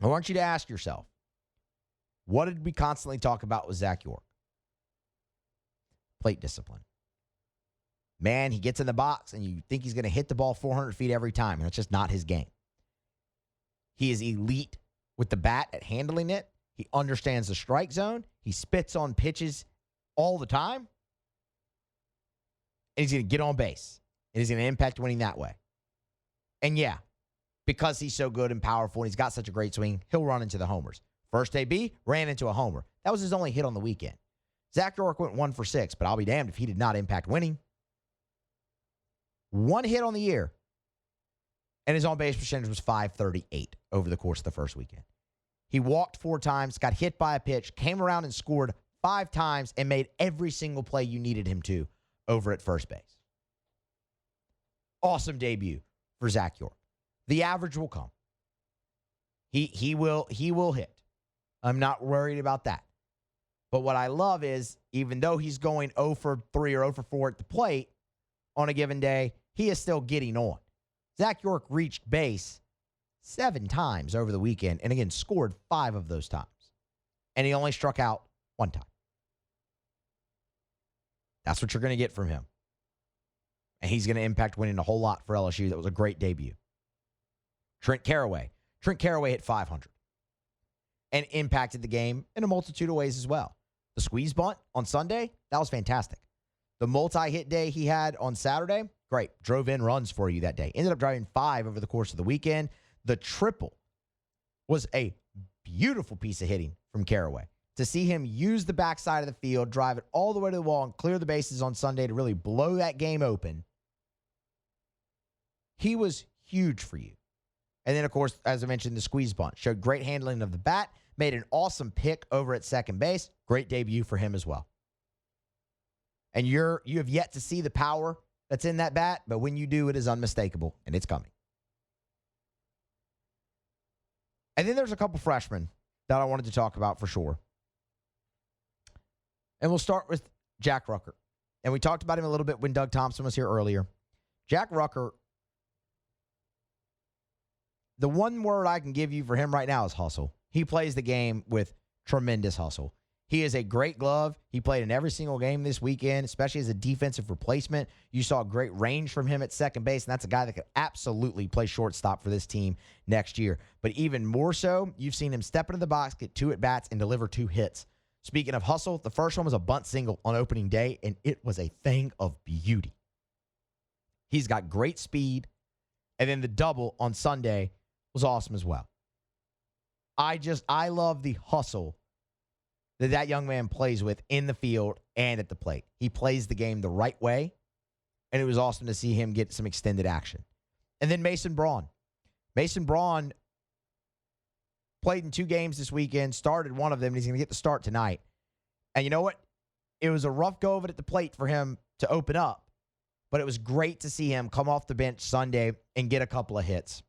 I want you to ask yourself, what did we constantly talk about with Zach York? Plate discipline. Man, he gets in the box and you think he's going to hit the ball 400 feet every time, and that's just not his game. He is elite with the bat at handling it. He understands the strike zone. He spits on pitches all the time. And he's going to get on base. And he's going to impact winning that way. And yeah, because he's so good and powerful and he's got such a great swing, he'll run into the homers. First AB, ran into a homer. That was his only hit on the weekend. Zach York went 1 for 6, but I'll be damned if he did not impact winning. 1 hit on the year, and his on-base percentage was .538 over the course of the first weekend. He walked 4 times, got hit by a pitch, came around and scored 5 times, and made every single play you needed him to over at first base. Awesome debut for Zach York. The average will come. He will hit. I'm not worried about that. But what I love is, even though he's going 0 for 3 or 0 for 4 at the plate on a given day, he is still getting on. Zach York reached base 7 times over the weekend, and again, scored 5 of those times. And he only struck out 1 time. That's what you're going to get from him. And he's going to impact winning a whole lot for LSU. That was a great debut. Trent Carraway hit 500 and impacted the game in a multitude of ways as well. The squeeze bunt on Sunday, that was fantastic. The multi-hit day he had on Saturday, great. Drove in runs for you that day. Ended up driving 5 over the course of the weekend. The triple was a beautiful piece of hitting from Carraway. To see him use the backside of the field, drive it all the way to the wall, and clear the bases on Sunday to really blow that game open, he was huge for you. And then, of course, as I mentioned, the squeeze bunt. Showed great handling of the bat. Made an awesome pick over at second base. Great debut for him as well. And you have yet to see the power that's in that bat, but when you do, it is unmistakable, and it's coming. And then there's a couple freshmen that I wanted to talk about for sure. And we'll start with Jack Rucker. And we talked about him a little bit when Doug Thompson was here earlier. Jack Rucker, the one word I can give you for him right now is hustle. He plays the game with tremendous hustle. He is a great glove. He played in every single game this weekend, especially as a defensive replacement. You saw great range from him at second base, and that's a guy that could absolutely play shortstop for this team next year. But even more so, you've seen him step into the box, get 2 at-bats, and deliver 2 hits. Speaking of hustle, the first one was a bunt single on opening day, and it was a thing of beauty. He's got great speed, and then the double on Sunday was awesome as well. I love the hustle that young man plays with in the field and at the plate. He plays the game the right way, and it was awesome to see him get some extended action. And then Mason Braun. Mason Braun played in 2 games this weekend, started one of them, and he's going to get the start tonight. And you know what? It was a rough go of it at the plate for him to open up, but it was great to see him come off the bench Sunday and get a couple of hits.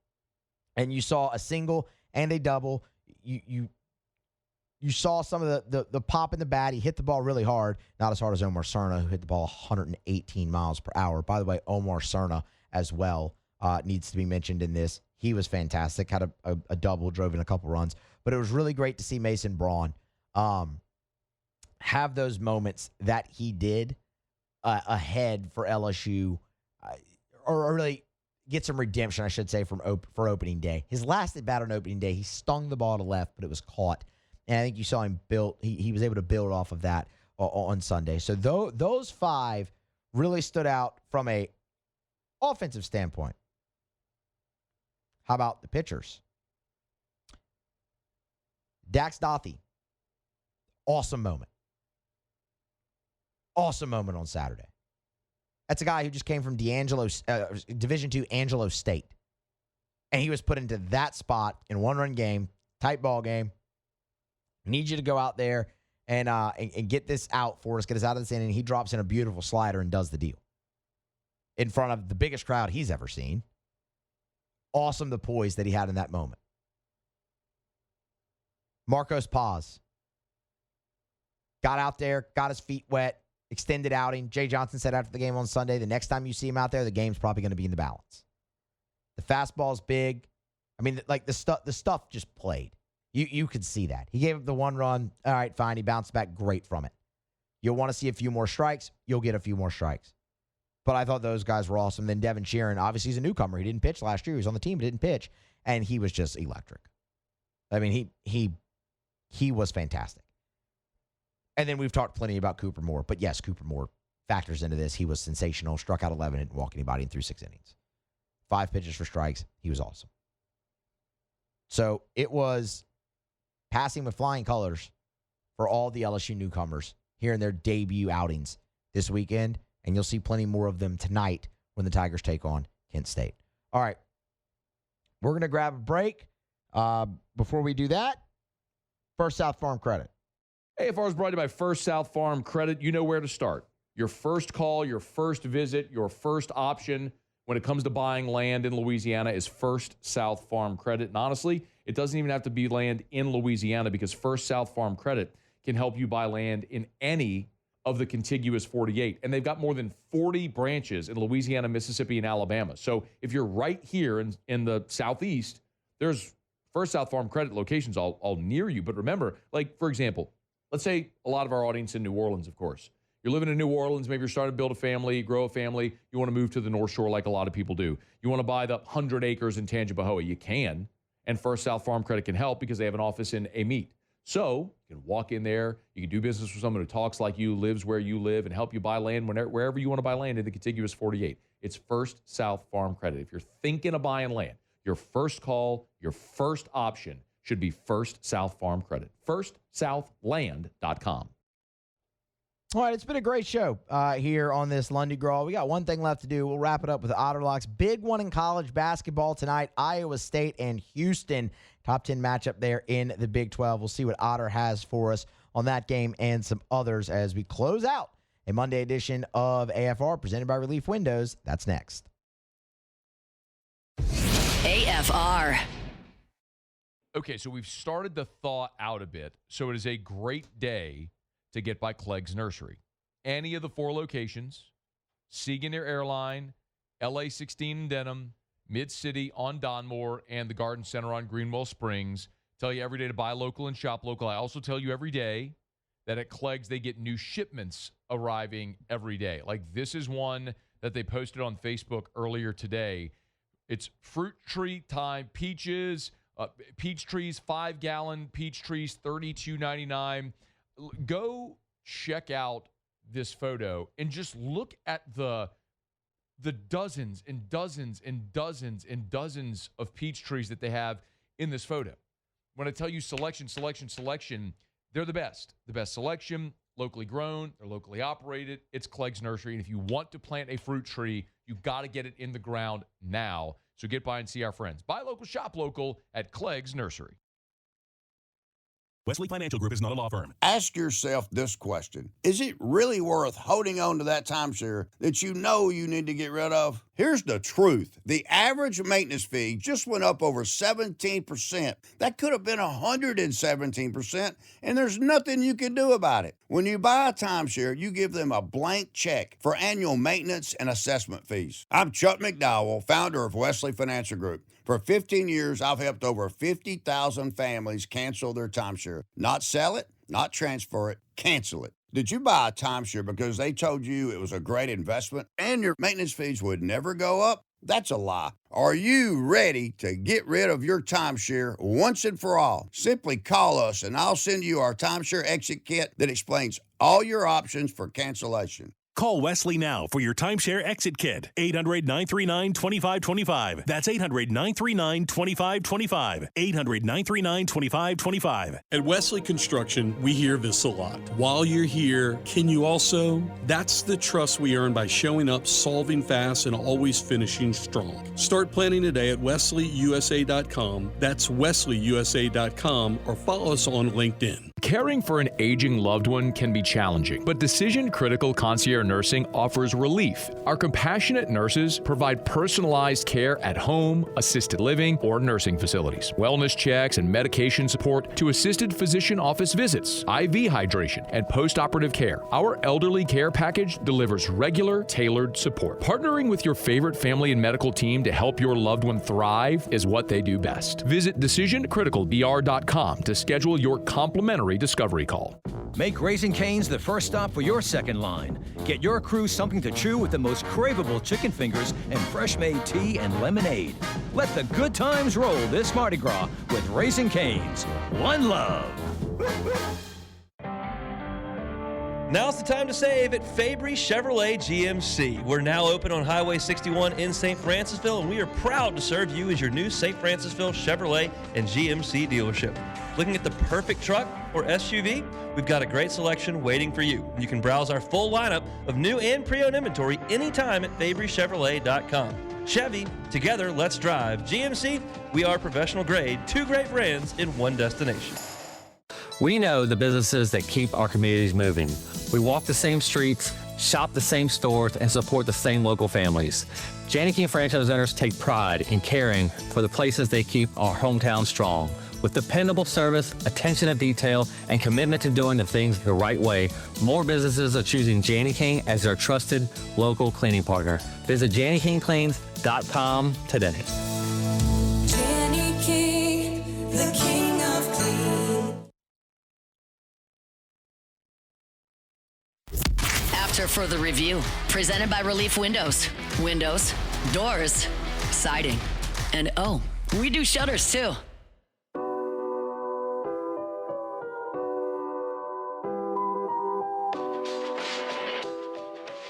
And you saw a single and a double. You saw some of the pop in the bat. He hit the ball really hard. Not as hard as Omar Cerna, who hit the ball 118 miles per hour. By the way, Omar Cerna as well needs to be mentioned in this. He was fantastic. Had a double, drove in a couple runs. But it was really great to see Mason Braun have those moments that he did ahead for LSU, or really get some redemption, I should say, for opening day. His last at bat on opening day, he stung the ball to left, but it was caught. And I think you saw him build. He was able to build off of that on Sunday. So those 5 really stood out from a offensive standpoint. How about the pitchers? Dax Dothie, awesome moment. Awesome moment on Saturday. That's a guy who just came from Division II Angelo State. And he was put into that spot in 1-run game, tight ball game. I need you to go out there and get this out for us, get us out of this inning. He drops in a beautiful slider and does the deal in front of the biggest crowd he's ever seen. Awesome, the poise that he had in that moment. Marcos Paz got out there, got his feet wet, extended outing. Jay Johnson said after the game on Sunday, the next time you see him out there, the game's probably going to be in the balance. The fastball's big. I mean, like the stuff just played. You could see that. He gave up the 1 run. All right, fine. He bounced back great from it. You'll want to see a few more strikes. You'll get a few more strikes. But I thought those guys were awesome. Then Devin Sheeran, obviously he's a newcomer. He didn't pitch last year. He was on the team, but didn't pitch. And he was just electric. I mean, he was fantastic. And then we've talked plenty about Cooper Moore. But yes, Cooper Moore factors into this. He was sensational. Struck out 11, didn't walk anybody in through 6 innings. 5 pitches for strikes. He was awesome. So it was passing with flying colors for all the LSU newcomers here in their debut outings this weekend. And you'll see plenty more of them tonight when the Tigers take on Kent State. All right. We're going to grab a break. Before we do that, First South Farm Credit. AFR is brought to you by First South Farm Credit. You know where to start. Your first call, your first visit, your first option when it comes to buying land in Louisiana is First South Farm Credit. And honestly, it doesn't even have to be land in Louisiana because First South Farm Credit can help you buy land in any of the contiguous 48. And they've got more than 40 branches in Louisiana, Mississippi, and Alabama. So if you're right here in the Southeast, there's First South Farm Credit locations all near you. But remember, like, for example, let's say a lot of our audience in New Orleans, of course. You're living in New Orleans, maybe you're starting to build a family, grow a family. You want to move to the North Shore like a lot of people do. You want to buy the 100 acres in Tangipahoa. You can. And First South Farm Credit can help because they have an office in Amite. So you can walk in there. You can do business with someone who talks like you, lives where you live, and help you buy land wherever you want to buy land in the contiguous 48. It's First South Farm Credit. If you're thinking of buying land, your first call, your first option should be First South Farm Credit. FirstSouthLand.com. All right, it's been a great show here on this Lundy Graw. We got one thing left to do. We'll wrap it up with Otter Locks. Big one in college basketball tonight, Iowa State and Houston. Top 10 matchup there in the Big 12. We'll see what Otter has for us on that game and some others as we close out a Monday edition of AFR presented by Relief Windows. That's next. AFR. Okay, so we've started the thaw out a bit. So it is a great day to get by Clegg's Nursery. Any of the 4 locations, Siegen Air Airline, LA 16 in Denham, Mid-City on Donmore, and the Garden Center on Greenwell Springs. Tell you every day to buy local and shop local. I also tell you every day that at Clegg's they get new shipments arriving every day. Like this is one that they posted on Facebook earlier today. It's fruit tree time peaches, peach trees, 5-gallon peach trees, $32.99. Go check out this photo and just look at the dozens and dozens and dozens and dozens of peach trees that they have in this photo. When I tell you selection, they're the best. The best selection, locally grown, they're locally operated. It's Clegg's Nursery. And if you want to plant a fruit tree, you've got to get it in the ground now. So get by and see our friends. Buy local, shop local at Clegg's Nursery. Wesley Financial Group is not a law firm. Ask yourself this question. Is it really worth holding on to that timeshare that you know you need to get rid of? Here's the truth. The average maintenance fee just went up over 17%. That could have been 117%, and there's nothing you can do about it. When you buy a timeshare, you give them a blank check for annual maintenance and assessment fees. I'm Chuck McDowell, founder of Wesley Financial Group. For 15 years, I've helped over 50,000 families cancel their timeshare. Not sell it, not transfer it, cancel it. Did you buy a timeshare because they told you it was a great investment and your maintenance fees would never go up? That's a lie. Are you ready to get rid of your timeshare once and for all? Simply call us and I'll send you our timeshare exit kit that explains all your options for cancellation. Call Wesley now for your timeshare exit kit. 800-939-2525. That's 800-939-2525. 800-939-2525. At Wesley Construction, we hear this a lot. While you're here, can you also? That's the trust we earn by showing up, solving fast, and always finishing strong. Start planning today at WesleyUSA.com. That's WesleyUSA.com, or follow us on LinkedIn. Caring for an aging loved one can be challenging, but Decision Critical Concierge Nursing offers relief. Our compassionate nurses provide personalized care at home, assisted living, or nursing facilities, wellness checks and medication support to assisted physician office visits, IV hydration, and post-operative care. Our elderly care package delivers regular, tailored support. Partnering with your favorite family and medical team to help your loved one thrive is what they do best. Visit DecisionCriticalBR.com to schedule your complimentary discovery call. Make Raising Cane's the first stop for your second line. Get your crew something to chew with the most craveable chicken fingers and fresh-made tea and lemonade. Let the good times roll this Mardi Gras with Raising Cane's. One love. Now's the time to save at Fabry Chevrolet GMC. We're now open on Highway 61 in St. Francisville, and we are proud to serve you as your new St. Francisville Chevrolet and GMC dealership. Looking at the perfect truck or SUV? We've got a great selection waiting for you. You can browse our full lineup of new and pre-owned inventory anytime at FabryChevrolet.com. Chevy, together, let's drive. GMC, we are professional grade, 2 great brands in one destination. We know the businesses that keep our communities moving. We walk the same streets, shop the same stores, and support the same local families. Janney King franchise owners take pride in caring for the places they keep our hometown strong. With dependable service, attention to detail, and commitment to doing the things the right way, more businesses are choosing Janney King as their trusted local cleaning partner. Visit JannyKingCleans.com today. Janney King, the king of clean. After further review, presented by Relief Windows. Windows, doors, siding, and oh, we do shutters too.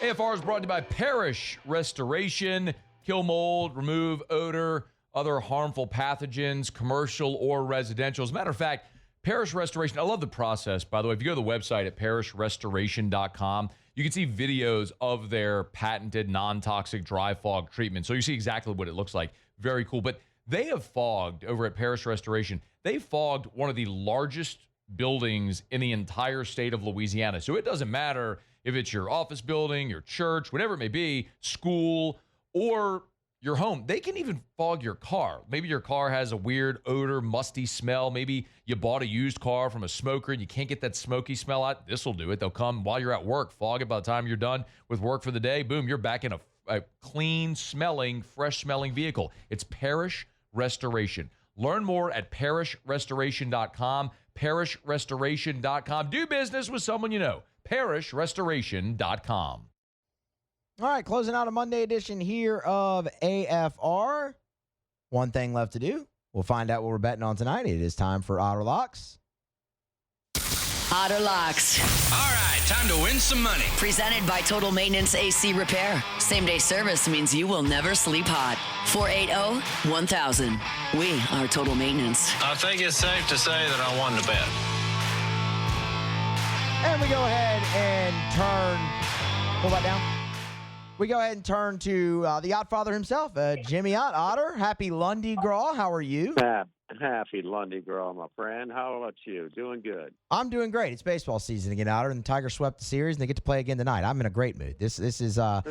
AFR is brought to you by Parish Restoration. Kill mold, remove odor, other harmful pathogens, commercial or residential. As a matter of fact, Parish Restoration, I love the process, by the way. If you go to the website at parishrestoration.com, you can see videos of their patented non-toxic dry fog treatment. So you see exactly what it looks like. Very cool. But they have fogged, over at Parish Restoration, they fogged one of the largest buildings in the entire state of Louisiana. So it doesn't matter if it's your office building, your church, whatever it may be, school, or your home. They can even fog your car. Maybe your car has a weird odor, musty smell. Maybe you bought a used car from a smoker and you can't get that smoky smell out. This will do it. They'll come while you're at work, fog it. By the time you're done with work for the day, boom, you're back in a clean-smelling, fresh-smelling vehicle. It's Parish Restoration. Learn more at parishrestoration.com. Parishrestoration.com. Do business with someone you know. parishrestoration.com. All right, closing out a Monday edition here of AFR. One thing left to do. We'll find out what we're betting on tonight. It is time for Otter Locks. Otter Locks. All right, time to win some money. Presented by Total Maintenance AC Repair. Same-day service means you will never sleep hot. 480-1000. We are Total Maintenance. I think it's safe to say that I won the bet. And we go ahead and turn. Pull that down. We go ahead and turn to the Yacht Father himself, Jimmy Yacht. Otter, happy Lundy Gras. How are you? Happy Lundy Gras, my friend. How about you? Doing good. I'm doing great. It's baseball season again, Otter, and the Tigers swept the series, and they get to play again tonight. I'm in a great mood. This is about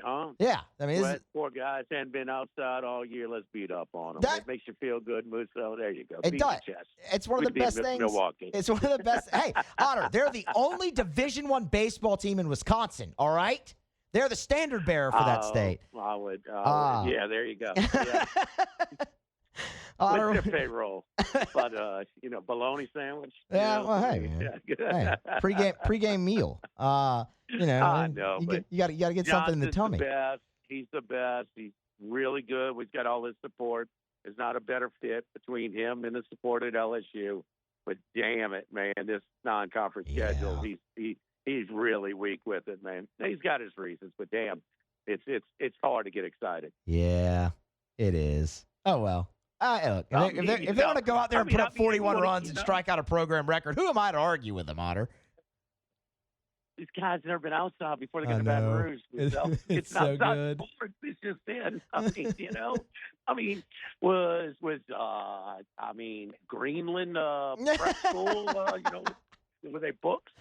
huh? Yeah. I mean, Poor guys hadn't been outside all year. Let's beat up on them. It makes you feel good, Moose. So there you go. It Beat does. your chest. It's one of the best things. Milwaukee. It's one of the best. Hey, Otter, they're the only Division I baseball team in Wisconsin. All right. They're the standard bearer for that state. I would. Yeah, there you go. Yeah. What's their payroll? But bologna sandwich. Yeah. Well, hey, man. Hey, pregame meal. I know. You got to get something in the tummy. He's the best. He's really good. We've got all his support. There's not a better fit between him and the support at LSU. But damn it, man, this non-conference schedule. He's really weak with it, man. He's got his reasons, but damn, it's hard to get excited. Yeah, it is. Oh well. Look, if they want to go out there and put up 41 runs and strike out a program record, who am I to argue with them, Otter? These guys never been outside before they get to Baton Rouge. It's so not good. Sports. It's just in. Greenland prep school. Were they books?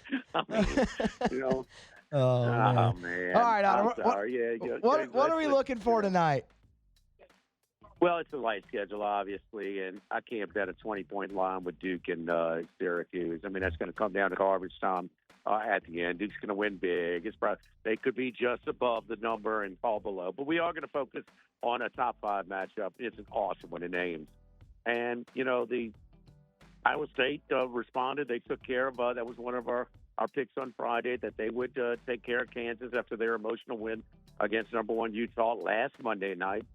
Oh, man. All right, Otter. What are we looking for tonight? Well, it's a light schedule, obviously, and I can't bet a 20-point line with Duke and Syracuse. I mean, that's going to come down to garbage time at the end. Duke's going to win big. They could be just above the number and fall below. But we are going to focus on a top-5 matchup. It's an awesome one in Ames. And, the Iowa State responded. They took care of that was one of our picks on Friday, that they would take care of Kansas after their emotional win against number 1 Utah last Monday night.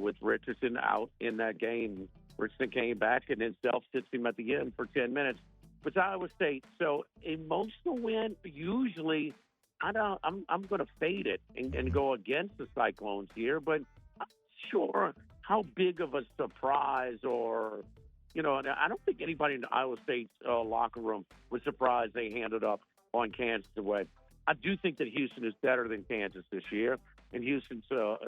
With Richardson out in that game. Richardson came back and then sits him at the end for 10 minutes. It's Iowa State. So emotional win, usually I'm going to fade it and go against the Cyclones here, but I'm not sure how big of a surprise or, I don't think anybody in the Iowa State's locker room was surprised they handed up on Kansas away. I do think that Houston is better than Kansas this year, and Houston's